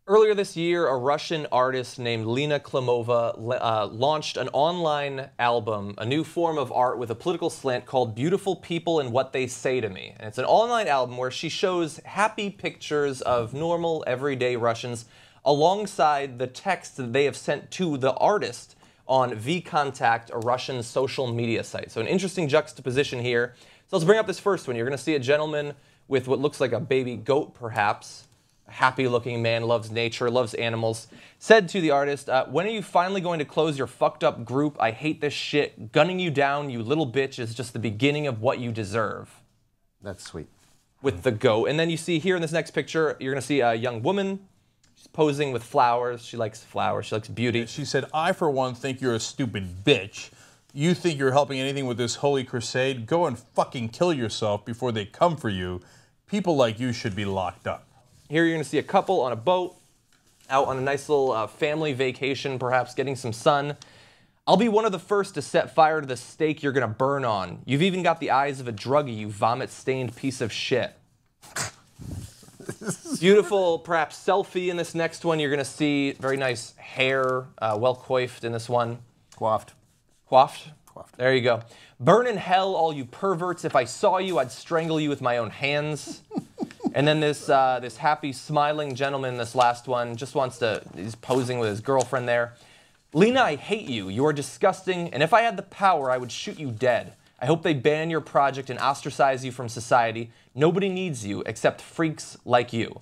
Earlier this year, a Russian artist named Lena Klimova launched an online album, a new form of art with a political slant called Beautiful People and What They Say to Me. And it's an online album where she shows happy pictures of normal, everyday Russians alongside the text that they have sent to the artist on VKontakte, a Russian social media site. So an interesting juxtaposition here. So let's bring up this first one. You're going to see a gentleman with what looks like a baby goat, perhaps. A happy-looking man, loves nature, loves animals, said to the artist, when are you finally going to close your fucked up group? I hate this shit. Gunning you down, you little bitch, is just the beginning of what you deserve. That's sweet. With the goat. And then you see here in this next picture, you're going to see a young woman. She's posing with flowers. She likes flowers. She likes beauty. She said, I, for one, think you're a stupid bitch. You think you're helping anything with this holy crusade? Go and fucking kill yourself before they come for you. People like you should be locked up. Here you're going to see a couple on a boat, out on a nice little family vacation, perhaps getting some sun. I'll be one of the first to set fire to the stake you're going to burn on. You've even got the eyes of a druggie, you vomit-stained piece of shit. Beautiful, perhaps selfie in this next one. You're going to see very nice hair, well coiffed in this one. Coiffed. Coiffed? Coiffed. There you go. Burn in hell, all you perverts. If I saw you, I'd strangle you with my own hands. And then this happy, smiling gentleman, this last one, just wants to, he's posing with his girlfriend there. Lena, I hate you. You are disgusting, and if I had the power, I would shoot you dead. I hope they ban your project and ostracize you from society. Nobody needs you except freaks like you.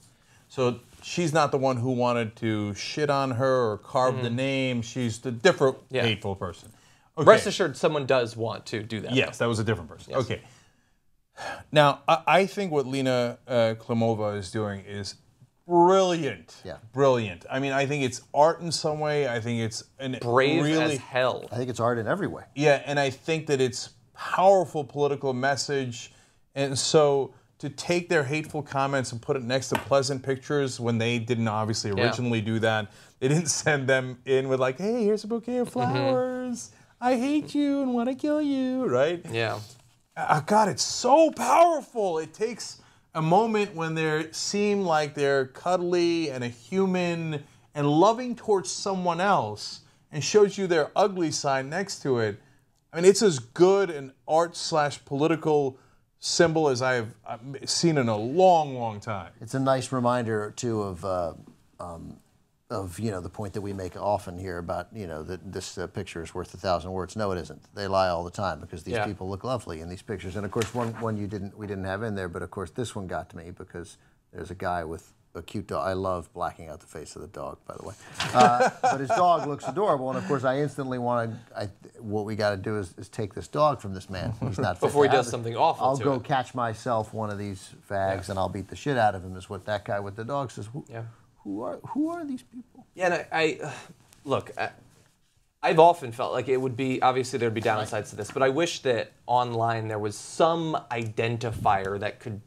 So she's not the one who wanted to shit on her or carve the name. She's the different hateful person. Okay. Rest assured, someone does want to do that. Yes, that was a different person. Yes. Okay. Now, I think what Lena Klimova is doing is brilliant. Yeah. Brilliant. I mean, I think it's art in some way. I think it's Brave really, as hell. I think it's art in every way. Yeah, and I think that it's powerful political message. And so to take their hateful comments and put it next to pleasant pictures when they didn't obviously originally do that, they didn't send them in with like, hey, here's a bouquet of flowers. I hate you and want to kill you, right? Yeah. God, it's so powerful. It takes a moment when they seem like they're cuddly and a human and loving towards someone else and shows you their ugly side next to it. I mean, it's as good an art/political symbol as I've seen in a long, long time. It's a nice reminder, too, of the point that we make often here about, that this picture is worth 1,000 words. No, it isn't. They lie all the time because these people look lovely in these pictures. And of course, one we didn't have in there, but of course this one got to me because there's a guy with a cute dog. I love blacking out the face of the dog, by the way. But his dog looks adorable, and of course I instantly want to. What we got to do is take this dog from this man. He's not fit before he to does have it. something awful. I'll go catch myself one of these fags, and I'll beat the shit out of him. Is what that guy with the dog says. Who are these people? Yeah, and look, I've often felt like it would be, obviously there would be downsides to this, but I wish that online there was some identifier that could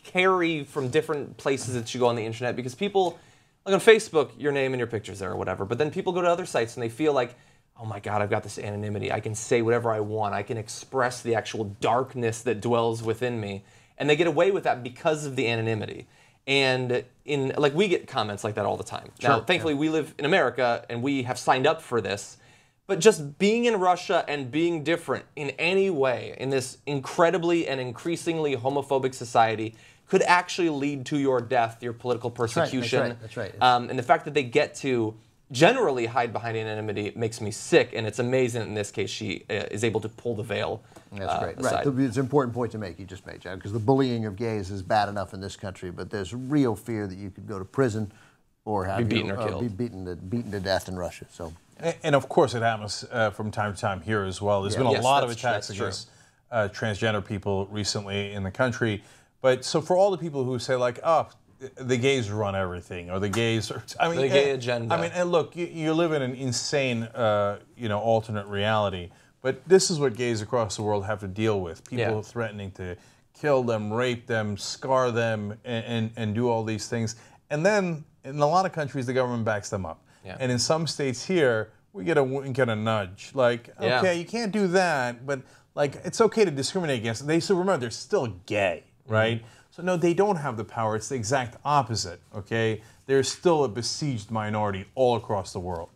carry from different places that you go on the internet, because people, like on Facebook, your name and your pictures there or whatever, but then people go to other sites and they feel like, oh my God, I've got this anonymity. I can say whatever I want. I can express the actual darkness that dwells within me. And they get away with that because of the anonymity. And we get comments like that all the time. Sure, now, thankfully, we live in America and we have signed up for this. But just being in Russia and being different in any way in this incredibly and increasingly homophobic society could actually lead to your death, your political persecution. That's right. And the fact that they get to generally hide behind anonymity makes me sick, and it's amazing in this case she is able to pull the veil That's great. aside. Right. It's an important point to make you just made, John, because the bullying of gays is bad enough in this country, but there's real fear that you could go to prison or have be beaten or killed. Be beaten to death in Russia. So. And of course it happens from time to time here as well. There's been a lot of attacks against transgender people recently in the country. But so for all the people who say like, oh, the gays run everything, or the gays are, I mean, the gay agenda. I mean, and look, you live in an insane, alternate reality. But this is what gays across the world have to deal with. People threatening to kill them, rape them, scar them, and do all these things. And then in a lot of countries, the government backs them up. Yeah. And in some states here, we get a nudge. Like, okay, you can't do that, but like it's okay to discriminate against them. So remember, they're still gay, right? So no, they don't have the power. It's the exact opposite, okay? there's still a besieged minority all across the world.